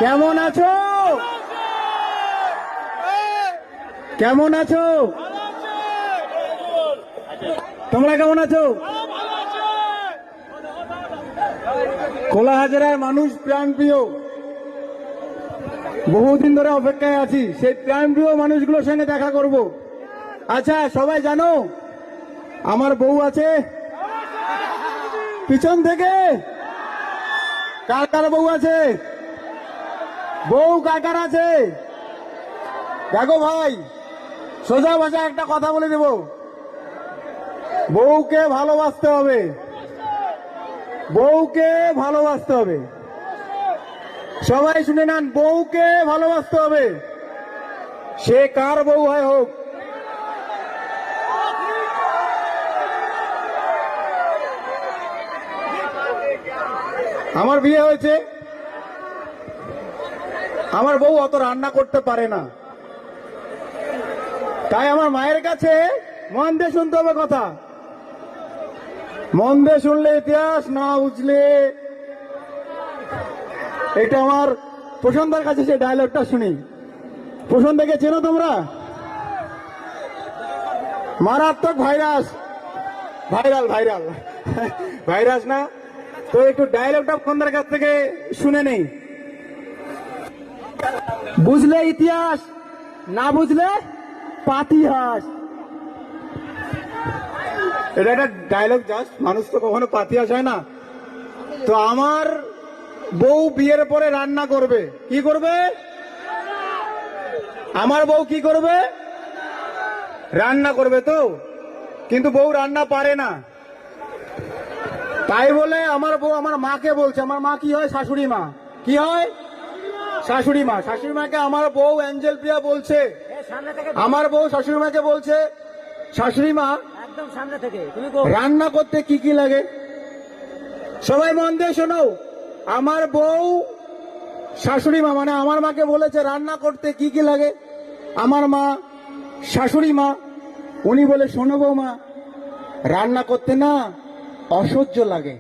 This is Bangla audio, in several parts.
কেমন আছো? কেমন আছো? তোমরা কেমন আছো? কোলাহাজারের মানুষ প্রাণপ্রিয়, বহুদিন ধরে অপেক্ষায় আছি সেই প্রাণপ্রিয় মানুষগুলোর সঙ্গে দেখা করব। আচ্ছা, সবাই জানো আমার বউ আছে পিছন থেকে? কার কার বউ আছে? বউ কার কার আছে? দেখো ভাই, সোজা ভাষায় একটা কথা বলে দেব, বউকে ভালোবাসতে হবে, বউকে ভালোবাসতে হবে। সবাই শুনে নেন, বউকে ভালোবাসতে হবে, সে কার বউ হয় হোক। আমার বিয়ে হয়েছে, আমার বউ অত রান্না করতে পারে না, তাই আমার মায়ের কাছে মন দিয়ে শুনতে হবে কথা। মন দিয়ে শুনলে ইতিহাস, না বুঝলে এটা আমার প্রশান্তর কাছে সে ডায়লগটা শুনি। প্রশান্তকে চেনো তোমরা? মারাত্মক ভাইরাস, ভাইরাল ভাইরাল ভাইরাস না তো? একটু ডায়লগটা প্রশান্তর কাছ থেকে শুনে নেই। বুঝলে ইতিহাস, না বুঝলে পাতিহাস। এটা একটা ডায়লগ জাস্ট, মানুষ তো কখনো পাতিহাস হয় না। তো আমার বউ বিয়ের পরে রান্না করবে, কি করবে? আমার বউ কি করবে? রান্না করবে। তো কিন্তু বউ রান্না পারে না, তাই বলে আমার বউ আমার মাকে বলছে, আমার মা কি হয়? শাশুড়ি মা। কি হয়? শাশুড়ি মা। শাশুড়ি মাকে আমার বউ অ্যাঞ্জেল প্রিয়া বলছে, আমার বউ শাশুড়ি মাকে বলছে, শাশুড়ি মা রান্না করতে কি কি লাগে? সবাই মন দিয়ে শোনো, আমার বউ শাশুড়ি মা মানে আমার মাকে বলেছে রান্না করতে কি কি লাগে। আমার মা শাশুড়ি মা উনি বলে, শোনো বৌমা, রান্না করতে না অসহ্য লাগে।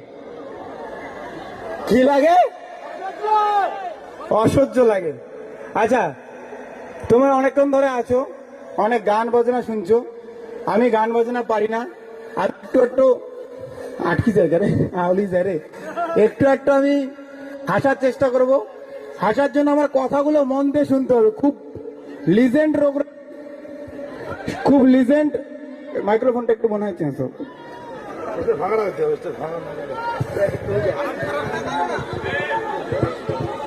কি লাগে? অসহ্য লাগে। আচ্ছা, তোমরা অনেকক্ষণ ধরে আছো, অনেক গান বাজনা শুনছো, আমি গান বাজনা পারি না, আর একটু একটু আটকি যায় রে, আউলি যায় রে, একটু একটু আমি হাসার চেষ্টা করব। হাসার জন্য আমার কথাগুলো মন দিয়ে শুনতে হবে। খুব লিজেন্ড রোগ, খুব লিজেন্ড। মাইক্রোফোনটা একটু মনে হচ্ছে